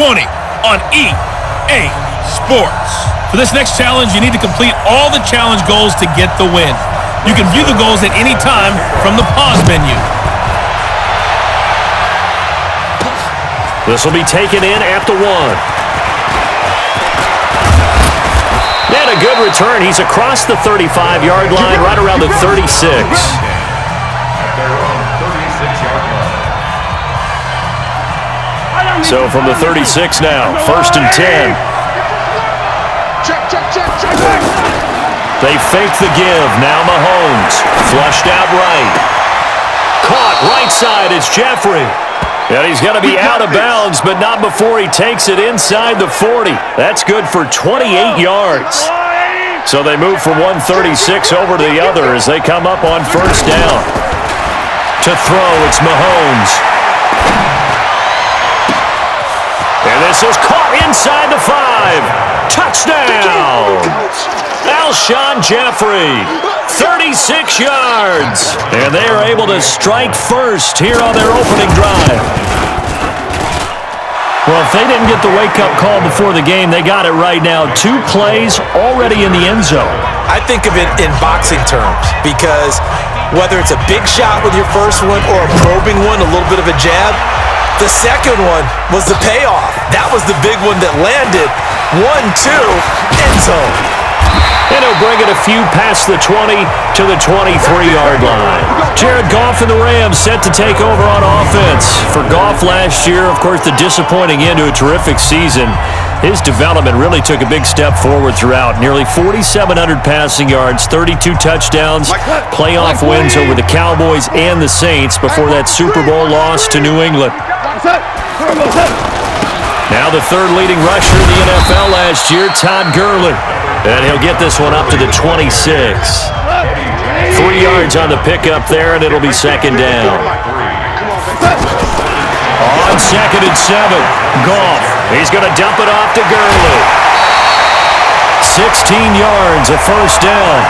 20 on EA Sports. For this next challenge, you need to complete all the challenge goals to get the win. You can view the goals at any time from the pause menu. This will be taken in at the 1. And a good return. He's across the 35-yard line, right around the 36. So from the 36 now, 1st and 10. They fake the give. Now Mahomes. Flushed out right. Caught right side. It's Jeffrey. And he's going to be out of bounds, but not before he takes it inside the 40. That's good for 28 yards. So they move from 136 over to the other as they come up on 1st down. To throw, it's Mahomes. And this is caught inside the 5. Touchdown! Alshon Jeffrey, 36 yards. And they are able to strike first here on their opening drive. Well, if they didn't get the wake-up call before the game, they got it right now. 2 plays already in the end zone. I think of it in boxing terms because whether it's a big shot with your first one or a probing one, a little bit of a jab, the second one was the payoff. That was the big one that landed. 1-2, end zone. And he'll bring it a few past the 20 to the 23-yard line. Jared Goff and the Rams set to take over on offense. For Goff last year, of course, the disappointing end to a terrific season. His development really took a big step forward throughout. Nearly 4,700 passing yards, 32 touchdowns, playoff wins over the Cowboys and the Saints before that Super Bowl loss to New England. Now the 3rd leading rusher in the NFL last year, Todd Gurley. And he'll get this one up to the 26. 3 yards on the pickup there, and it'll be 2nd down. On 2nd and 7, Goff. He's going to dump it off to Gurley. 16 yards, a 1st down.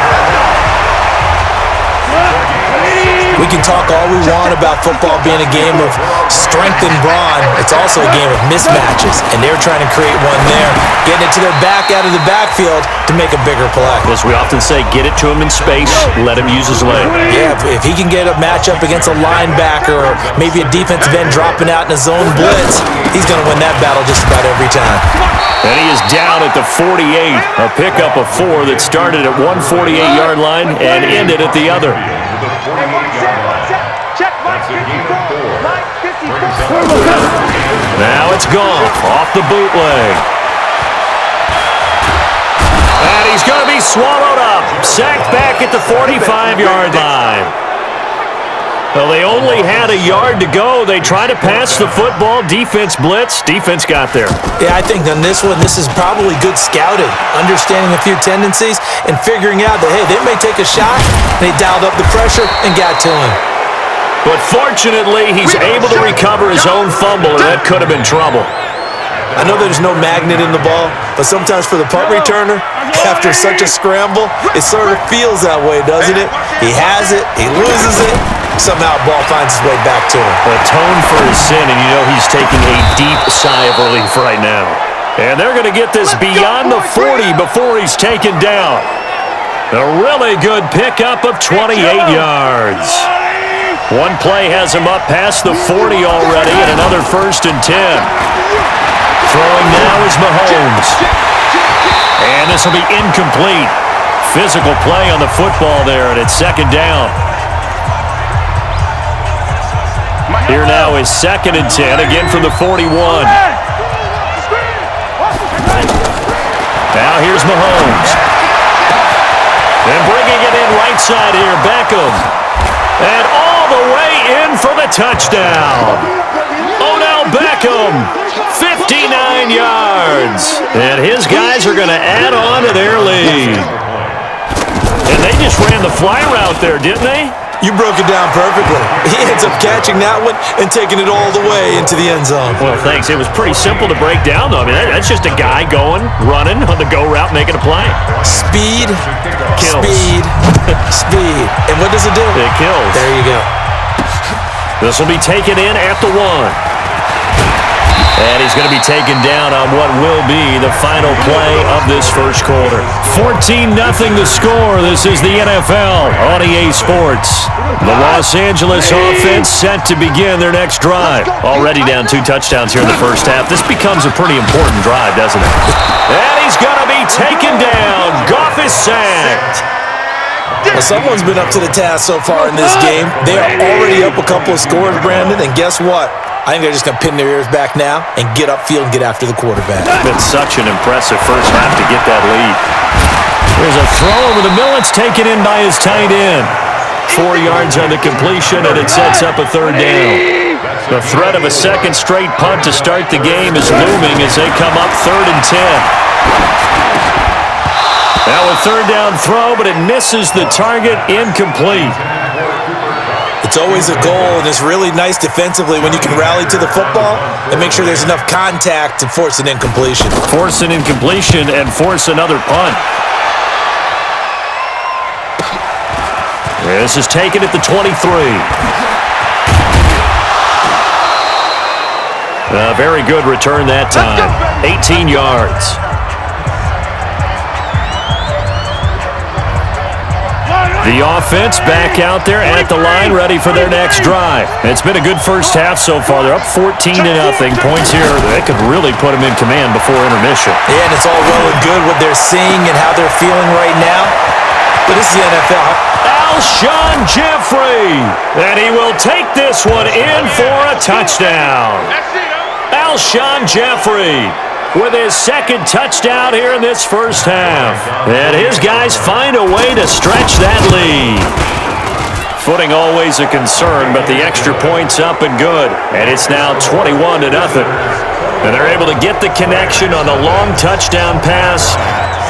We can talk all we want about football being a game of strength and brawn. It's also a game of mismatches, and they're trying to create one there, getting it to their back out of the backfield to make a bigger play. As we often say, get it to him in space, let him use his leg. Yeah, if he can get a matchup against a linebacker or maybe a defensive end dropping out in a zone blitz, he's going to win that battle just about every time. And he is down at the 48, a pickup of 4 that started at 148-yard line and ended at the other. Now it's Goff off the bootleg. And he's going to be swallowed up. Sacked back at the 45-yard line. Well, they only had a yard to go. They tried to pass the football. Defense blitz. Defense got there. Yeah, I think on this one, this is probably good scouting, understanding a few tendencies, and figuring out that, hey, they may take a shot. They dialed up the pressure and got to him. But fortunately, he's able to recover his own fumble, and that could have been trouble. I know there's no magnet in the ball, but sometimes for the punt returner, after such a scramble, it sort of feels that way, doesn't it? He has it, he loses it, somehow ball finds its way back to him. Atone for his sin, and you know he's taking a deep sigh of relief right now. And they're going to get this beyond the 40 before he's taken down. A really good pickup of 28 yards. One play has him up past the 40 already, and another 1st and 10. Throwing now is Mahomes. And this will be incomplete. Physical play on the football there, and it's 2nd down. Here now is 2nd and 10, again from the 41. Now here's Mahomes. And bringing it in right side here, Beckham. And all the way in for the touchdown. Odell Beckham, 59 yards. And his guys are going to add on to their lead. And they just ran the fly route there, didn't they? You broke it down perfectly. He ends up catching that one and taking it all the way into the end zone. Well, thanks. It was pretty simple to break down, though. I mean, that's just a guy going, running on the go route, making a play. Speed, kills. Speed, speed. And what does it do? It kills. There you go. This will be taken in at the 1. And he's going to be taken down on what will be the final play of this first quarter. 14-0 the score. This is the NFL on EA Sports. The Los Angeles offense set to begin their next drive. Already down 2 touchdowns here in the first half. This becomes a pretty important drive, doesn't it? And he's going to be taken down. Goff is sacked. Well, someone's been up to the task so far in this game. They are already up a couple of scores, Brandon, and guess what? I think they're just going to pin their ears back now and get upfield and get after the quarterback. It's been such an impressive first half to get that lead. There's a throw over the middle. It's taken in by his tight end. 4 yards on the completion, and it sets up a third down. The threat of a second straight punt to start the game is looming as they come up 3rd and 10. Now a third down throw, but it misses the target, incomplete. It's always a goal, and it's really nice defensively when you can rally to the football and make sure there's enough contact to force an incompletion. Force an incompletion and force another punt. This is taken at the 23. A very good return that time. 18 yards. The offense back out there at the line, ready for their next drive. It's been a good first half so far. They're up 14-0. Points here that could really put them in command before intermission. Yeah, and it's all well and good what they're seeing and how they're feeling right now. But this is the NFL. Alshon Jeffrey, and he will take this one in for a touchdown. Alshon Jeffrey with his second touchdown here in this first half. And his guys find a way to stretch that lead. Footing always a concern, but the extra point's up and good. And it's now 21-0. And they're able to get the connection on the long touchdown pass.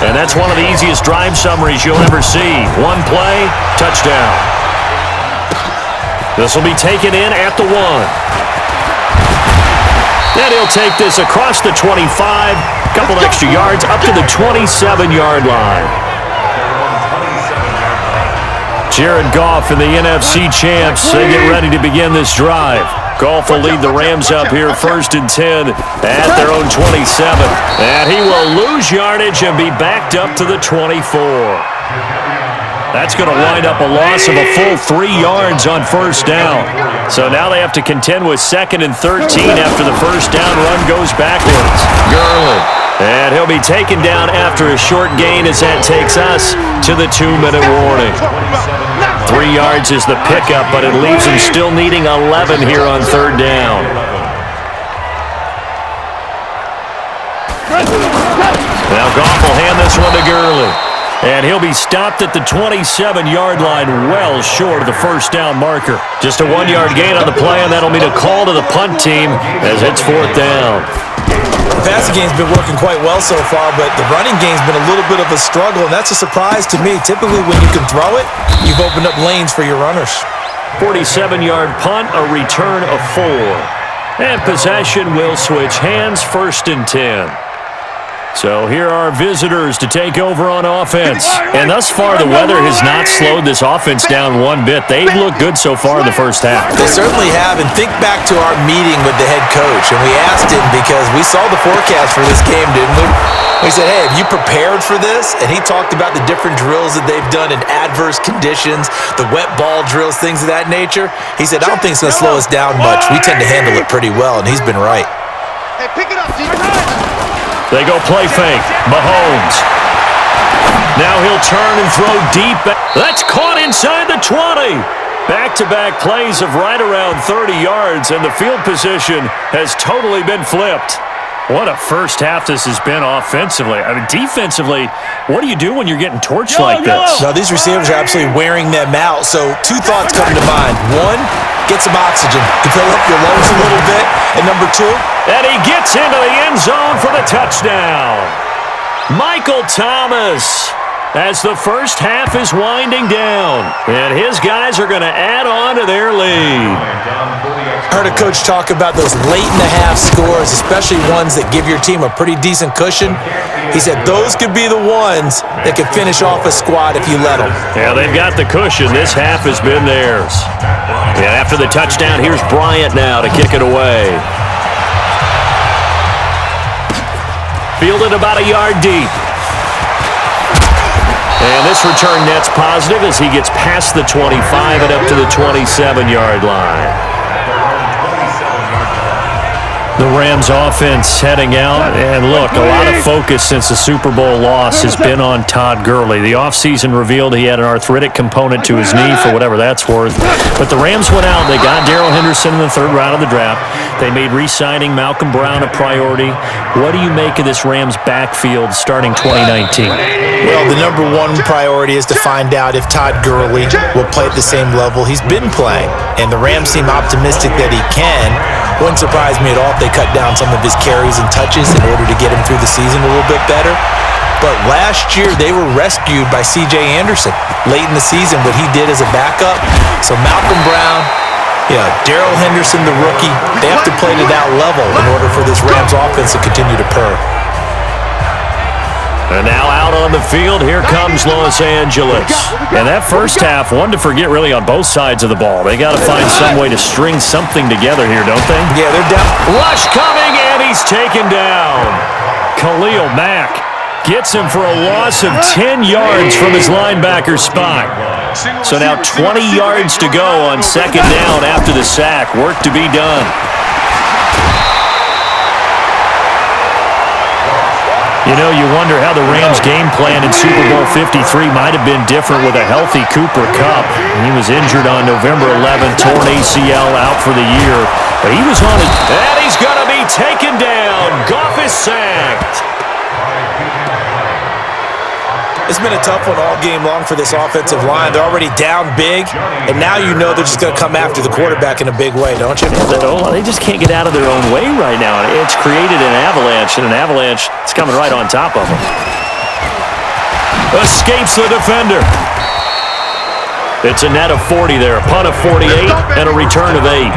And that's one of the easiest drive summaries you'll ever see. One play, touchdown. This will be taken in at the 1. And he'll take this across the 25, couple extra yards up to the 27-yard line. Jared Goff and the NFC champs, they get ready to begin this drive. Goff will lead the Rams up here 1st and 10 at their own 27. And he will lose yardage and be backed up to the 24. That's going to wind up a loss of a full 3 yards on first down. So now they have to contend with 2nd and 13 after the first down run goes backwards. Gurley. And he'll be taken down after a short gain as that takes us to the 2-minute warning. 3 yards is the pickup, but it leaves him still needing 11 here on third down. Now Goff will hand this one to Gurley. And he'll be stopped at the 27-yard line, well short of the first down marker. Just a 1-yard gain on the play, and that'll mean a call to the punt team as it's 4th down. The passing game's been working quite well so far, but the running game's been a little bit of a struggle, and that's a surprise to me. Typically, when you can throw it, you've opened up lanes for your runners. 47-yard punt, a return of 4. And possession will switch hands, 1st and 10. So here are visitors to take over on offense. And thus far, the weather has not slowed this offense down one bit. They've looked good so far in the first half. They certainly have. And think back to our meeting with the head coach. And we asked him because we saw the forecast for this game, didn't we? We said, hey, have you prepared for this? And he talked about the different drills that they've done in adverse conditions, the wet ball drills, things of that nature. He said, I don't think it's going to slow us down much. We tend to handle it pretty well, and he's been right. Hey, pick it up, defense. They go play fake. Mahomes. Now he'll turn and throw deep. That's caught inside the 20. Back-to-back plays of right around 30 yards, and the field position has totally been flipped. What a first half this has been offensively. I mean, defensively, what do you do when you're getting torched like this? No, these receivers are absolutely wearing them out. So 2 thoughts come to mind. 1, get some oxygen to fill up your lungs a little bit. And number 2, and he gets into the end zone for the touchdown. Michael Thomas, as the first half is winding down, and his guys are going to add on to their lead. Heard a coach talk about those late-in-the-half scores, especially ones that give your team a pretty decent cushion. He said those could be the ones that could finish off a squad if you let them. Yeah, they've got the cushion. This half has been theirs. Yeah, after the touchdown, here's Bryant now to kick it away. Fielded about a yard deep. And this return net's positive as he gets past the 25 and up to the 27-yard line. The Rams offense heading out, and look, a lot of focus since the Super Bowl loss has been on Todd Gurley. The offseason revealed he had an arthritic component to his knee for whatever that's worth. But the Rams went out, they got Darrell Henderson in the third round of the draft. They made re-signing Malcolm Brown a priority. What do you make of this Rams backfield starting 2019? Well, the number one priority is to find out if Todd Gurley will play at the same level he's been playing. And the Rams seem optimistic that he can. Wouldn't surprise me at all if they cut down some of his carries and touches in order to get him through the season a little bit better. But last year, they were rescued by C.J. Anderson late in the season, what he did as a backup. So Malcolm Brown, Darrell Henderson, the rookie, they have to play to that level in order for this Rams offense to continue to purr. And now out on the field, here comes Los Angeles. And that first half, one to forget really on both sides of the ball. They got to find some way to string something together here, don't they? Yeah, they're down. Rush coming, and he's taken down. Khalil Mack gets him for a loss of 10 yards from his linebacker spot. So now 20 yards to go on second down after the sack. Work to be done. You know, you wonder how the Rams' game plan in Super Bowl 53 might have been different with a healthy Cooper Kupp. He was injured on November 11th, torn ACL, out for the year. But he was on it, and he's going to be taken down. Goff is sacked. It's been a tough one all game long for this offensive line. They're already down big, and now you know they're just going to come after the quarterback in a big way, don't you? They just can't get out of their own way right now. It's created an avalanche, and an avalanche is coming right on top of them. Escapes the defender. It's a net of 40 there. A punt of 48 and a return of 8.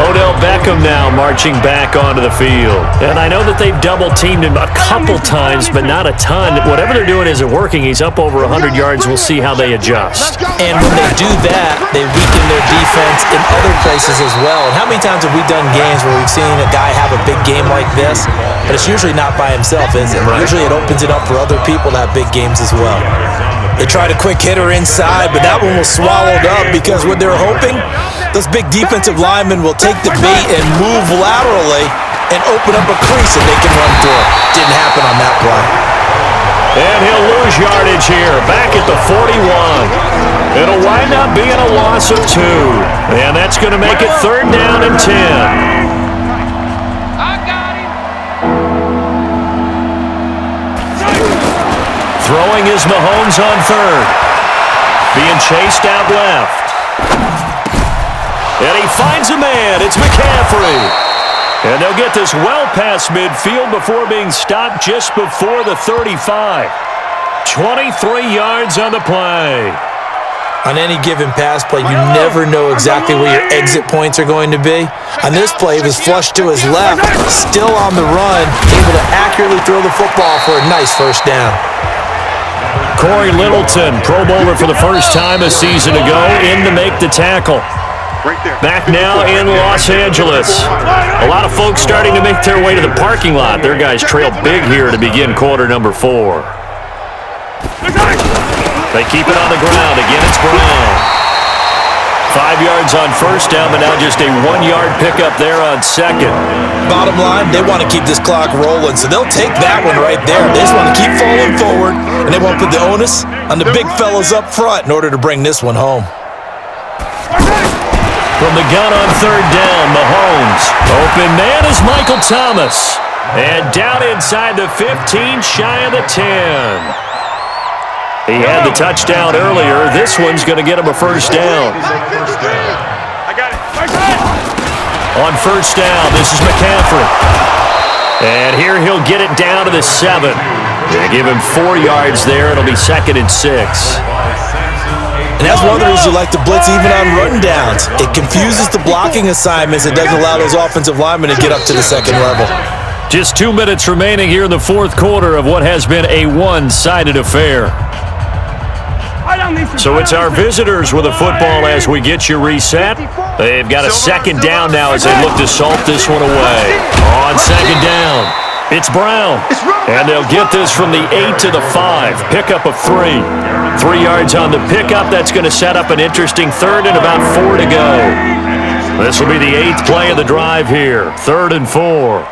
Odell Beckham now marching back onto the field. And I know that they've double-teamed him a couple times, but not a ton. Whatever they're doing isn't working. He's up over 100 yards. We'll see how they adjust. And when they do that, they weaken their defense in other places as well. And how many times have we done games where we've seen a guy have a big game like this, but it's usually not by himself, is it? Right. Usually it opens it up for other people to have big games as well. They tried a quick hitter inside, but that one was swallowed up because what they're hoping, those big defensive linemen will take the bait and move laterally and open up a crease that they can run through. Didn't happen on that play. And he'll lose yardage here, back at the 41. It'll wind up being a loss of 2. And that's going to make it third down and 10. I got him. Throwing is Mahomes on third. Being chased out left. And he finds a man. It's McCaffrey. And they'll get this well past midfield before being stopped just before the 35. 23 yards on the play. On any given pass play, you never know exactly where your exit points are going to be. On this play, he was flushed to his left, still on the run, able to accurately throw the football for a nice first down. Corey Littleton, Pro Bowler for the first time a season ago, in to make the tackle. Back now in Los Angeles. A lot of folks starting to make their way to the parking lot. Their guys trailed big here to begin quarter number 4. They keep it on the ground. Again, it's Brown. 5 yards on first down, but now just a 1-yard pickup there on second. Bottom line, they want to keep this clock rolling, so they'll take that one right there. They just want to keep falling forward, and they want to put the onus on the big fellas up front in order to bring this one home. From the gun on third down, Mahomes. Open man is Michael Thomas. And down inside the 15, shy of the 10. He had the touchdown earlier. This one's going to get him a first down. I got it. On first down, this is McCaffrey. And here he'll get it down to the 7. They give him 4 yards there. It'll be second and 6. And that's one of the reasons you like to blitz even on rundowns. It confuses the blocking assignments. It doesn't allow those offensive linemen to get up to the second level. Just 2 minutes remaining here in the fourth quarter of what has been a one-sided affair. So it's our visitors with a football as we get you reset. They've got a second down now as they look to salt this one away. On second down, It's Brown. And they'll get this from the 8 to the 5. Pickup of 3. 3 yards on the pickup. That's going to set up an interesting third and about 4 to go. This will be the 8th play of the drive here. 3rd and 4.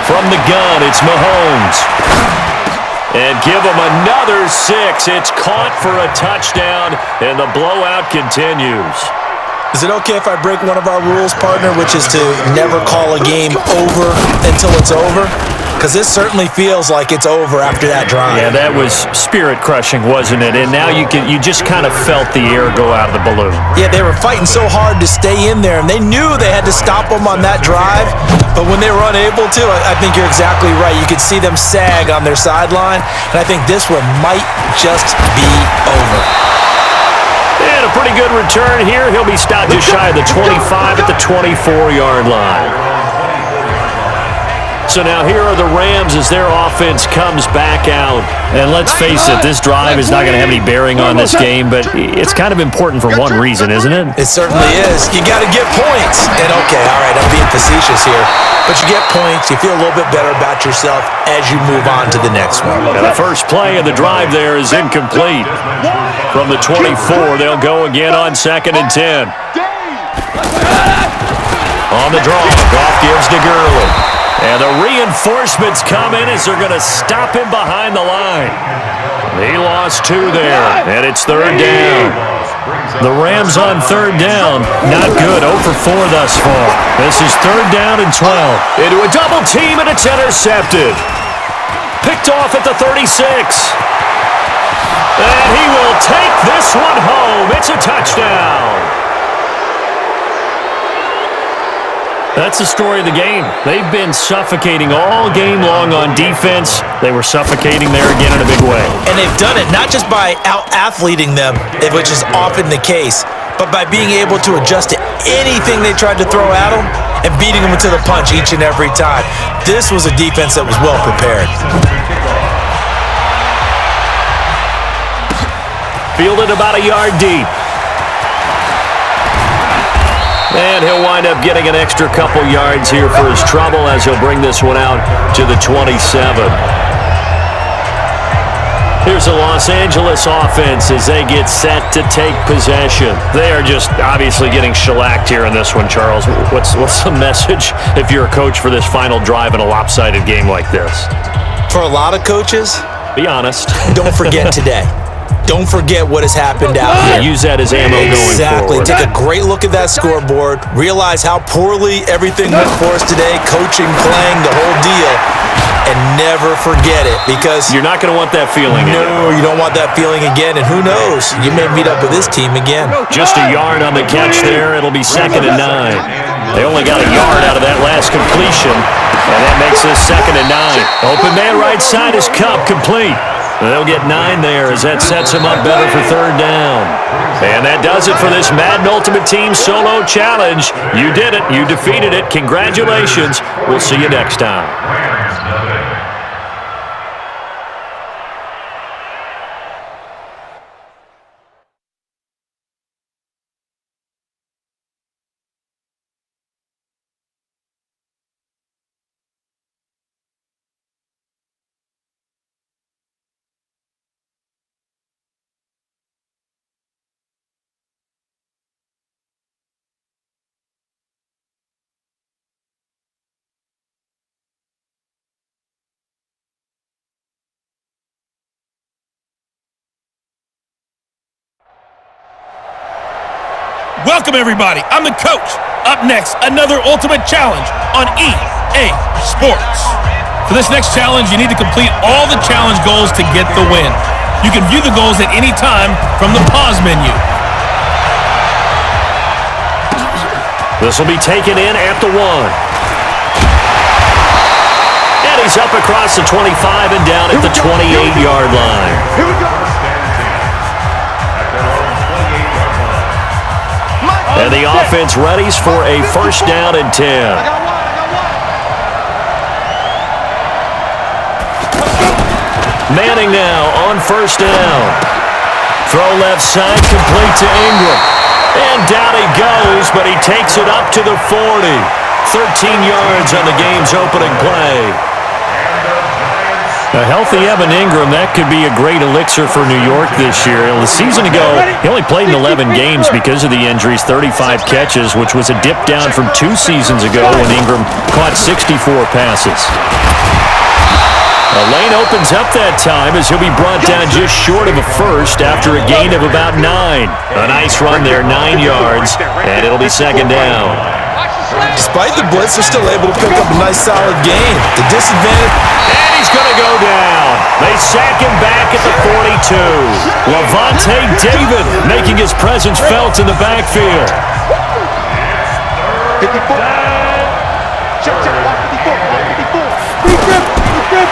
From the gun, it's Mahomes. And give him another 6. It's caught for a touchdown, and the blowout continues. Is it okay if I break one of our rules, partner, which is to never call a game over until it's over? Because this certainly feels like it's over after that drive. Yeah, that was spirit-crushing, wasn't it? And now you just kind of felt the air go out of the balloon. Yeah, they were fighting so hard to stay in there, and they knew they had to stop them on that drive. But when they were unable to, I think you're exactly right. You could see them sag on their sideline, and I think this one might just be over. And a pretty good return here. He'll be stopped just shy of the 25 at the 24-yard line. So now here are the Rams as their offense comes back out. And let's face it, this drive is not going to have any bearing on this game, but it's kind of important for one reason, isn't it? It certainly is. You got to get points. And okay, all right, I'm being facetious here. But you get points, you feel a little bit better about yourself as you move on to the next one. And the first play of the drive there is incomplete. From the 24, they'll go again on 2nd and 10. On the draw, Goff gives to Gurley. And the reinforcements come in as they're going to stop him behind the line. He lost 2 there, and it's 3rd down. The Rams on 3rd down, not good, 0 for 4 thus far. This is 3rd down and 12. Into a double team, and it's intercepted. Picked off at the 36. And he will take this one home. It's a touchdown. That's the story of the game. They've been suffocating all game long on defense. They were suffocating there again in a big way. And they've done it not just by out-athleting them, which is often the case, but by being able to adjust to anything they tried to throw at them and beating them to the punch each and every time. This was a defense that was well prepared. Fielded about a yard deep. And he'll wind up getting an extra couple yards here for his trouble as he'll bring this one out to the 27. Here's the Los Angeles offense as they get set to take possession. They are just obviously getting shellacked here in this one, Charles. What's the message if you're a coach for this final drive in a lopsided game like this? For a lot of coaches, be honest. Don't forget today. Don't forget what has happened out here. Use that as ammo going forward. Exactly. Take a great look at that scoreboard. Realize how poorly everything went for us today. Coaching, playing, the whole deal. And never forget it because... You're not going to want that feeling again. No, you don't want that feeling again. And who knows? You may meet up with this team again. Just a yard on the catch there. It'll be 2nd and 9. They only got a yard out of that last completion. And that makes this 2nd and 9. Open man right side is Cup complete. They'll get 9 there as that sets them up better for 3rd down. And that does it for this Madden Ultimate Team Solo Challenge. You did it. You defeated it. Congratulations. We'll see you next time. Welcome, everybody. I'm the coach. Up next, another Ultimate Challenge on EA Sports. For this next challenge, you need to complete all the challenge goals to get the win. You can view the goals at any time from the pause menu. This will be taken in at the 1. And he's up across the 25 and down at the 28-yard line. Here we go. And the offense readies for a 1st down and 10. Manning now on 1st down. Throw left side, complete to Ingram. And down he goes, but he takes it up to the 40. 13 yards on the game's opening play. A healthy Evan Ingram, that could be a great elixir for New York this year. The season ago, he only played in 11 games because of the injuries, 35 catches, which was a dip down from 2 seasons ago when Ingram caught 64 passes. The lane opens up that time as he'll be brought down just short of a first after a gain of about 9. A nice run there, 9 yards, and it'll be second down. Despite the blitz, they're still able to pick up a nice solid gain. The disadvantage... And he's going to go down. They sack him back at the 42. Lavonte David making his presence felt in the backfield. 54.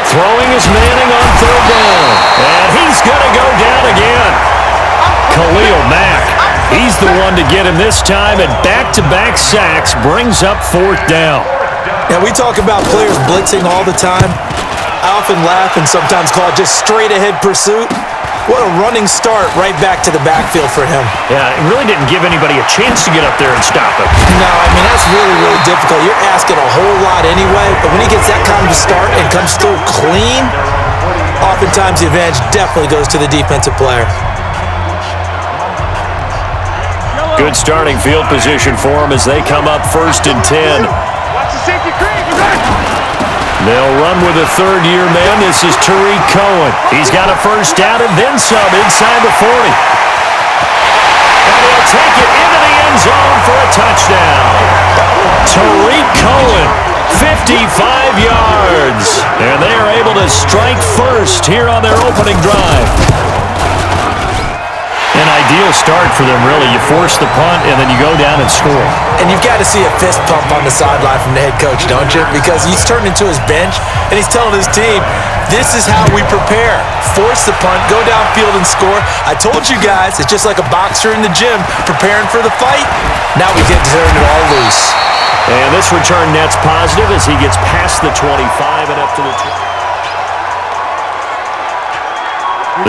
Throwing is Manning on third down. And he's going to go down again. Khalil Mack. He's the one to get him this time, and back-to-back sacks brings up fourth down. And we talk about players blitzing all the time. I often laugh and sometimes call it just straight-ahead pursuit. What a running start right back to the backfield for him. Yeah, it really didn't give anybody a chance to get up there and stop him. No, I mean, that's really, really difficult. You're asking a whole lot anyway, but when he gets that kind of a start and comes through clean, oftentimes the advantage definitely goes to the defensive player. Good starting field position for them as they come up 1st and 10. Watch the safety creep. You got it. They'll run with a third-year man. This is Tariq Cohen. He's got a first down and then some inside the 40. And he'll take it into the end zone for a touchdown. Tariq Cohen, 55 yards. And they are able to strike first here on their opening drive. An ideal start for them, really. You force the punt, and then you go down and score. And you've got to see a fist pump on the sideline from the head coach, don't you? Because he's turned into his bench, and he's telling his team, this is how we prepare. Force the punt, go downfield and score. I told you guys, it's just like a boxer in the gym preparing for the fight. Now we get to turn it all loose. And this return net's positive as he gets past the 25 and up to the 20.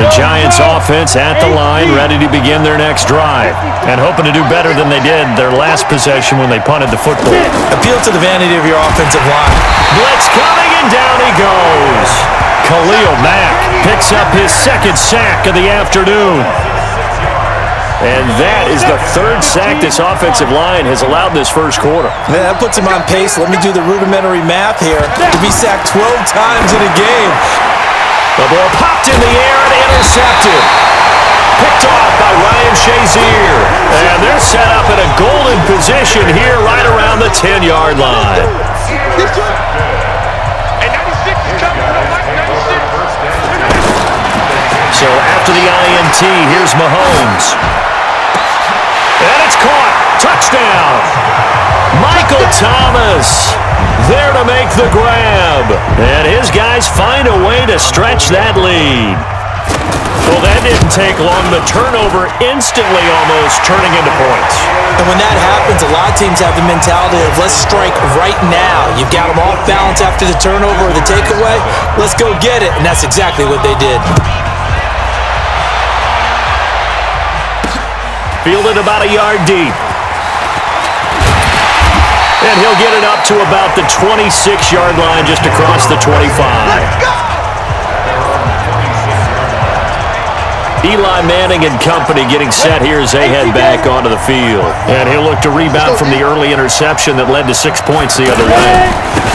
The Giants offense at the line, ready to begin their next drive, and hoping to do better than they did their last possession when they punted the football. Appeal to the vanity of your offensive line. Blitz coming, and down he goes. Khalil Mack picks up his second sack of the afternoon. And that is the third sack this offensive line has allowed this first quarter. Man, that puts him on pace. Let me do the rudimentary math here. To be sacked 12 times in a game. The ball popped in the air and intercepted. Picked off by Ryan Shazier. And they're set up in a golden position here right around the 10-yard line. And 96 is coming. 96. So after the INT, here's Mahomes. And it's caught. Touchdown. Michael Thomas there to make the grab. And his guys find a way to stretch that lead. Well, that didn't take long. The turnover instantly almost turning into points. And when that happens, a lot of teams have the mentality of let's strike right now. You've got them off balance after the turnover or the takeaway. Let's go get it. And that's exactly what they did. Fielded about a yard deep. And he'll get it up to about the 26-yard line just across the 25. Eli Manning and company getting set here as they head back onto the field. And he'll look to rebound from the early interception that led to 6 points the other way.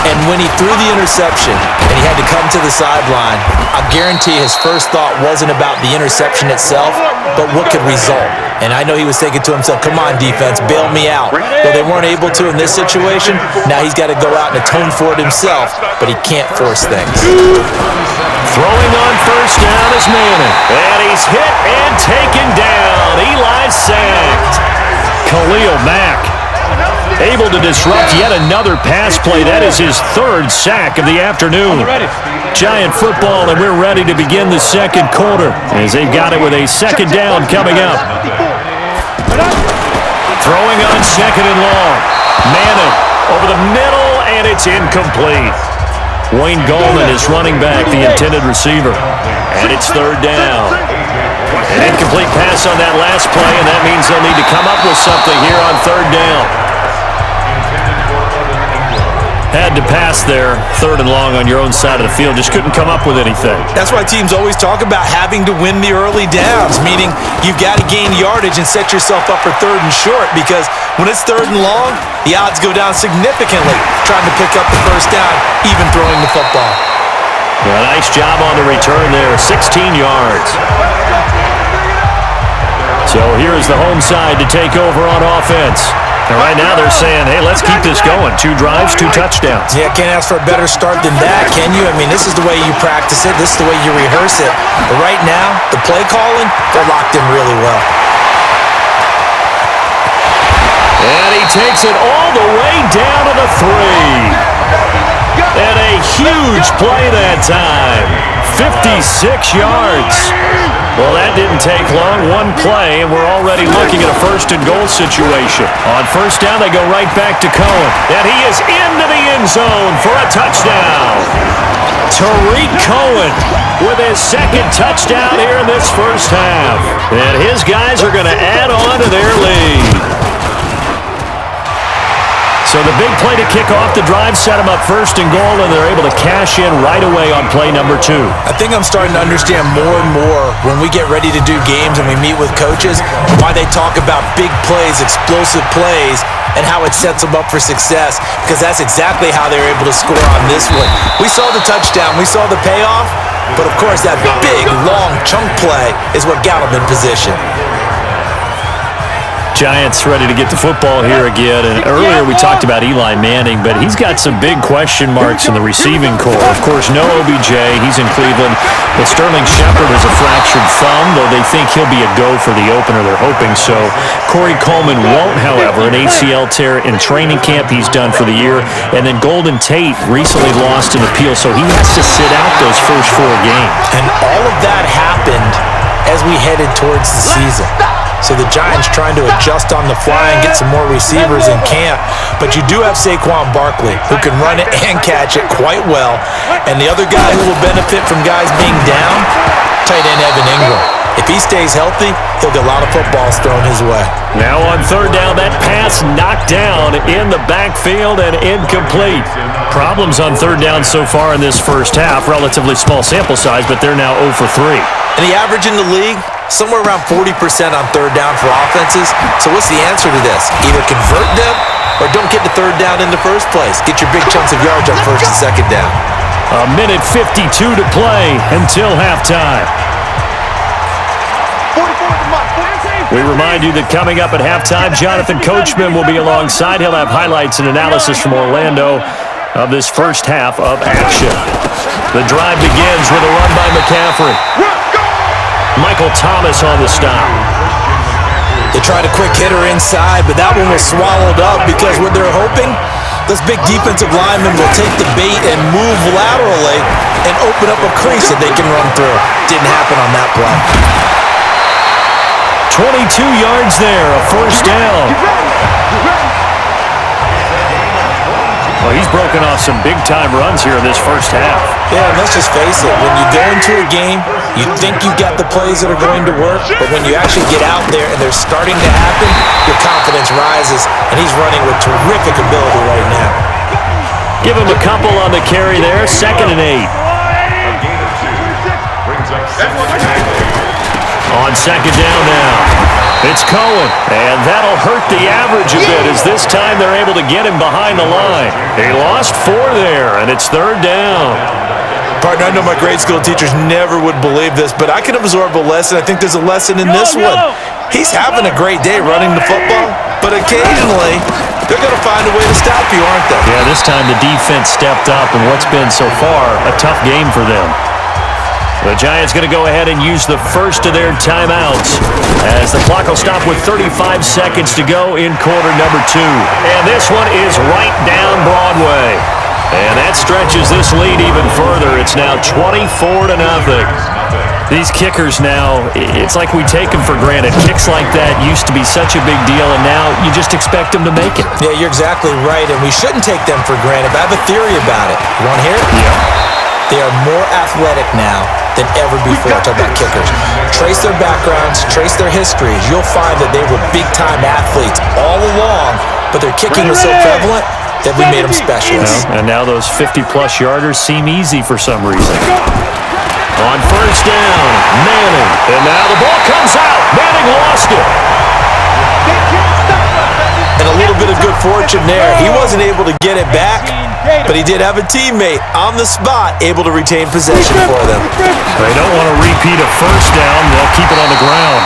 And when he threw the interception and he had to come to the sideline, I guarantee his first thought wasn't about the interception itself, but what could result. And I know he was thinking to himself, come on, defense, bail me out. Well, they weren't able to in this situation. Now he's got to go out and atone for it himself, but he can't force things. Throwing on first down is Manning. And he's hit and taken down. Eli sacked. Khalil Mack able to disrupt yet another pass play. That is his third sack of the afternoon. Giant football, and we're ready to begin the second quarter as they've got it with a second down coming up. Throwing on second and long. Manning over the middle, and it's incomplete. Wayne Gallman is running back, the intended receiver. And it's third down. An incomplete pass on that last play, and that means they'll need to come up with something here on third down. Had to pass there, 3rd and long on your own side of the field. Just couldn't come up with anything. That's why teams always talk about having to win the early downs, meaning you've got to gain yardage and set yourself up for 3rd and short, because when it's 3rd and long, the odds go down significantly trying to pick up the first down, even throwing the football. A nice job on the return there, 16 yards. So here's the home side to take over on offense. And right now they're saying, hey, let's keep this going. 2 drives, 2 touchdowns. Yeah, can't ask for a better start than that, can you? I mean, this is the way you practice it. This is the way you rehearse it. But right now, the play calling, they're locked in really well. And he takes it all the way down to the 3. And a huge play that time. 56 yards. Well, that didn't take long. 1 play, and we're already looking at a 1st and goal situation. On 1st down, they go right back to Cohen. And he is into the end zone for a touchdown. Tariq Cohen with his 2nd touchdown here in this first half. And his guys are going to add on to their lead. So the big play to kick off the drive set them up 1st and goal, and they're able to cash in right away on play number 2. I think I'm starting to understand more and more when we get ready to do games and we meet with coaches why they talk about big plays, explosive plays, and how it sets them up for success, because that's exactly how they were able to score on this one. We saw the touchdown, we saw the payoff, but of course that big, long chunk play is what got them in position. Giants ready to get the football here again. And earlier we talked about Eli Manning, but he's got some big question marks in the receiving core. Of course, no OBJ. He's in Cleveland. But Sterling Shepard has a fractured thumb, though they think he'll be a go for the opener. They're hoping so. Corey Coleman won't, however. An ACL tear in training camp he's done for the year. And then Golden Tate recently lost an appeal, so he has to sit out those first 4 games. And all of that happened as we headed towards the season. So the Giants trying to adjust on the fly and get some more receivers in camp. But you do have Saquon Barkley, who can run it and catch it quite well. And the other guy who will benefit from guys being down, tight end Evan Ingram. If he stays healthy, he'll get a lot of footballs thrown his way. Now on 3rd down, that pass knocked down in the backfield and incomplete. Problems on 3rd down so far in this first half. Relatively small sample size, but they're now 0 for 3. And the average in the league, somewhere around 40% on 3rd down for offenses. So what's the answer to this? Either convert them or don't get the 3rd down in the first place. Get your big chunks of yards on 1st and 2nd down. A minute 52 to play until halftime. We remind you that coming up at halftime, Jonathan Coachman will be alongside. He'll have highlights and analysis from Orlando of this first half of action. The drive begins with a run by McCaffrey. Michael Thomas on the stop. They tried a quick hitter inside, but that one was swallowed up because what they're hoping, those big defensive linemen will take the bait and move laterally and open up a crease that they can run through. Didn't happen on that play. 22 yards there, a 1st down. Well, he's broken off some big-time runs here in this first half. Yeah, and let's just face it. When you go into a game, you think you've got the plays that are going to work, but when you actually get out there and they're starting to happen, your confidence rises, and he's running with terrific ability right now. Give him a couple on the carry there, 2nd and 8. On 2nd down now, it's Cohen, and that'll hurt the average a bit as this time they're able to get him behind the line. They lost 4 there, and it's 3rd down. Partner, I know my grade school teachers never would believe this, but I can absorb a lesson. I think there's a lesson in this one. He's having a great day running the football, but occasionally they're going to find a way to stop you, aren't they? Yeah, this time the defense stepped up, and what's been so far a tough game for them. The Giants going to go ahead and use the first of their timeouts as the clock will stop with 35 seconds to go in quarter number 2. And this one is right down Broadway. And that stretches this lead even further. It's now 24-0. These kickers now, it's like we take them for granted. Kicks like that used to be such a big deal, and now you just expect them to make it. Yeah, you're exactly right, and we shouldn't take them for granted. But I have a theory about it. You want to hear it? Yeah. They are more athletic now than ever before. Talk about kickers. Trace their backgrounds, trace their histories. You'll find that they were big-time athletes all along, but their kicking was so prevalent, that we made them specialists. And now those 50-plus yarders seem easy for some reason. On first down, Manning. And now the ball comes out. Manning lost it. And a little bit of good fortune there. He wasn't able to get it back, but he did have a teammate on the spot able to retain possession for them. They don't want to repeat a first down. They'll keep it on the ground.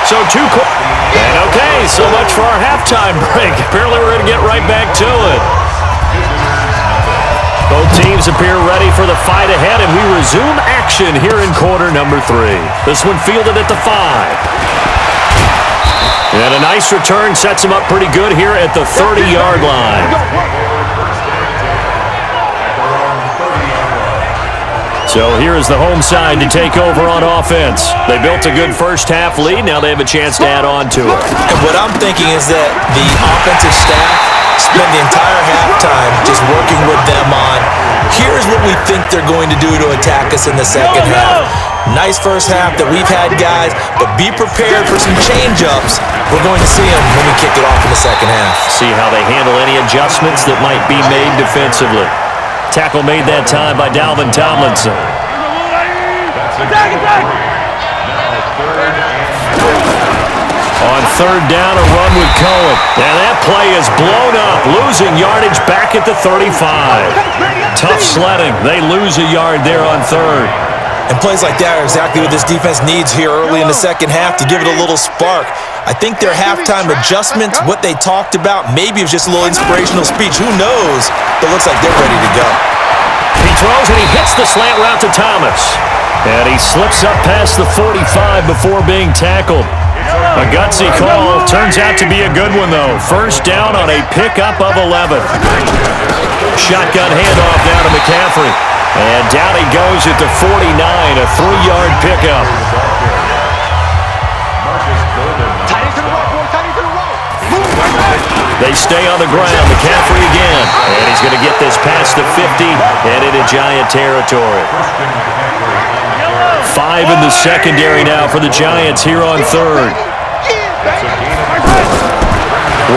So and okay, so much for our halftime break. Apparently we're going to get right back to it. Both teams appear ready for the fight ahead, and we resume action here in quarter number 3. This one fielded at the 5. And a nice return sets him up pretty good here at the 30-yard line. So here is the home side to take over on offense. They built a good first-half lead. Now they have a chance to add on to it. And what I'm thinking is that the offensive staff spend the entire halftime just working with them on, here's what we think they're going to do to attack us in the second half. Nice first half that we've had, guys, but be prepared for some change-ups. We're going to see them when we kick it off in the second half. See how they handle any adjustments that might be made defensively. Tackle made that time by Dalvin Tomlinson. On third down, a run with Cohen. And that play is blown up, losing yardage back at the 35. Tough sledding. They lose a yard there on third. And plays like that are exactly what this defense needs here early in the second half to give it a little spark. I think their halftime adjustments, what they talked about, maybe it was just a little inspirational speech. Who knows? But it looks like they're ready to go. He throws and he hits the slant route to Thomas. And he slips up past the 45 before being tackled. A gutsy call. Turns out to be a good one, though. First down on a pickup of 11. Shotgun handoff down to McCaffrey. And down he goes at the 49, a 3-yard pickup. They stay on the ground. McCaffrey again. And he's going to get this past the 50 and into Giant territory. 5 in the secondary now for the Giants here on third.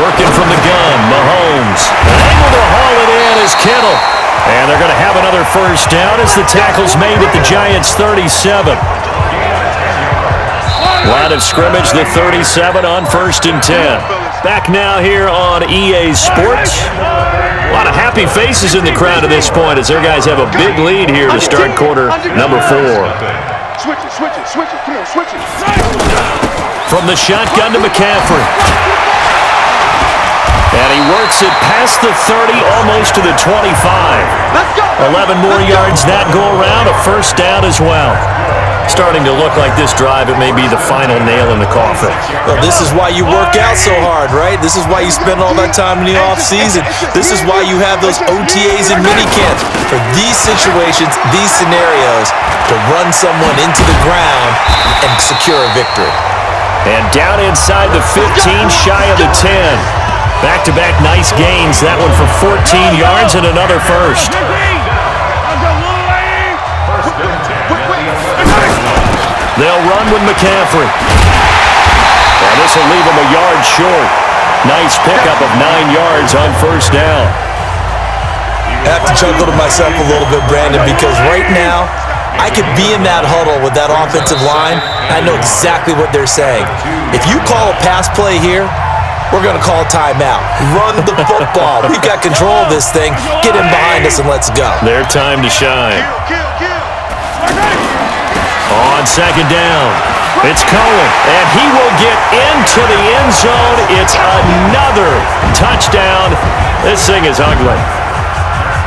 Working from the gun, Mahomes. Able to haul it in is Kittle. And they're going to have another first down as the tackle's made at the Giants' 37. Line of scrimmage, the 37 on first and 10. Back now here on EA Sports. A lot of happy faces in the crowd at this point as their guys have a big lead here to start quarter number 4. Switch it, come on, switch it. From the shotgun to McCaffrey. And he works it past the 30, almost to the 25. 11 more yards that go around, a first down as well. Starting to look like this drive, it may be the final nail in the coffin. Well, this is why you work out so hard, right? This is why you spend all that time in the offseason. This is why you have those OTAs and minicamps. For these situations, these scenarios, to run someone into the ground and secure a victory. And down inside the 15, shy of the 10. Back-to-back nice gains. That one for 14 yards and another first. They'll run with McCaffrey. And this will leave him a yard short. Nice pickup of 9 yards on first down. I have to chuckle to myself a little bit, Brandon, because right now, I could be in that huddle with that offensive line. I know exactly what they're saying. If you call a pass play here, we're going to call timeout. Run the football. We've got control of this thing. Get in behind us and let's go. Their time to shine. On second down, it's Cohen, and he will get into the end zone. It's another touchdown. This thing is ugly.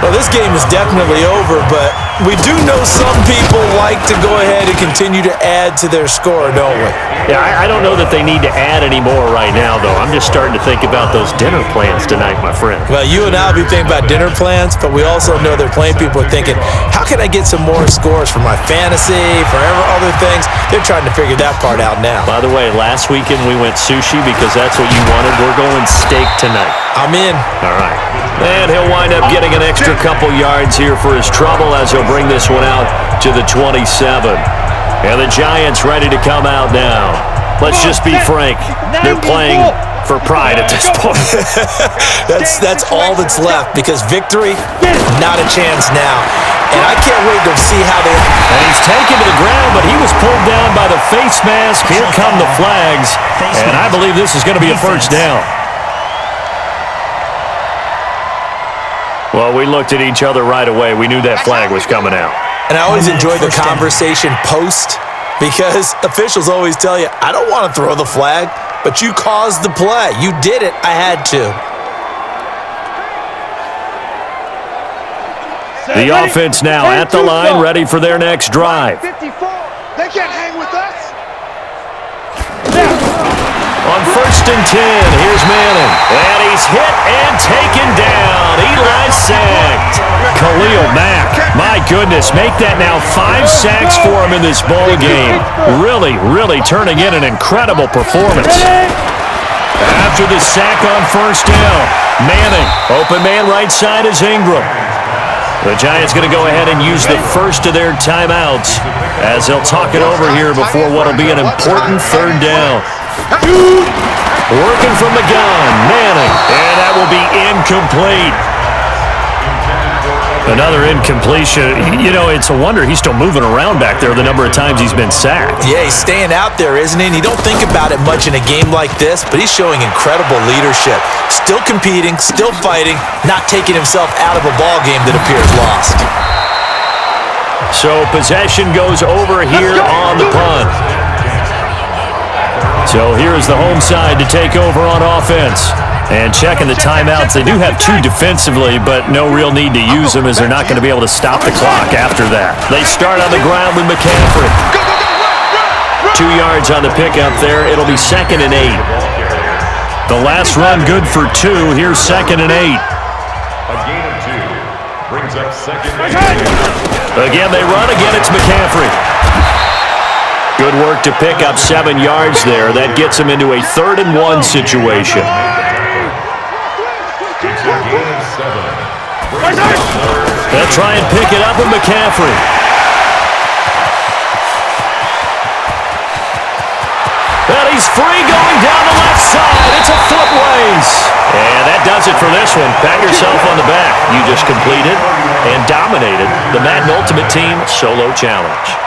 Well, this game is definitely over, but we do know some people like to go ahead and continue to add to their score, don't we? Yeah, I don't know that they need to add any more right now, though. I'm just starting to think about those dinner plans tonight, my friend. Well, you and I will be thinking about dinner plans, but we also know they're playing people are thinking, how can I get some more scores for my fantasy, for other things? They're trying to figure that part out now. By the way, last weekend we went sushi because that's what you wanted. We're going steak tonight. I'm in. All right. And he'll wind up getting an extra couple yards here for his trouble as he'll bring this one out to the 27. And the Giants ready to come out now. Let's just be frank. They're playing for pride at this point. That's all that's left, because victory, not a chance now. And I can't wait to see how they... And he's taken to the ground, but he was pulled down by the face mask. Here come the flags, and I believe this is going to be a first down. Well, we looked at each other right away. We knew that flag was coming out. And I always enjoy the conversation post, because officials always tell you, I don't want to throw the flag, but you caused the play. You did it. I had to. The offense now at the line, ready for their next drive. 54. They can't hang with us. On 1st and 10, here's Manning. And he's hit and taken down. Eli sacked. Khalil Mack, my goodness, make that now 5 sacks for him in this ball game. Really turning in an incredible performance. After the sack on 1st down, Manning, open man right side is Ingram. The Giants going to go ahead and use the first of their timeouts as they'll talk it over here before what will be an important 3rd down. Working from the gun, Manning, and that will be incomplete. Another incompletion. You know, it's a wonder he's still moving around back there the number of times he's been sacked. Yeah, he's staying out there, isn't he? And you don't think about it much in a game like this, but he's showing incredible leadership. Still competing, still fighting, not taking himself out of a ball game that appears lost. So possession goes over here on the punt. So here's the home side to take over on offense. And checking the timeouts, they do have 2 defensively, but no real need to use them as they're not going to be able to stop the clock after that. They start on the ground with McCaffrey. 2 yards on the pickup there. It'll be 2nd and 8. The last run good for 2. Here's 2nd and 8. A gain of 2 brings up 2nd and 8. Again, they run. Again, it's McCaffrey. Good work to pick up 7 yards there. That gets them into a 3rd and 1 situation. They'll try and pick it up with McCaffrey. And he's free going down the left side. It's a foot race. And that does it for this one. Pat yourself on the back. You just completed and dominated the Madden Ultimate Team Solo Challenge.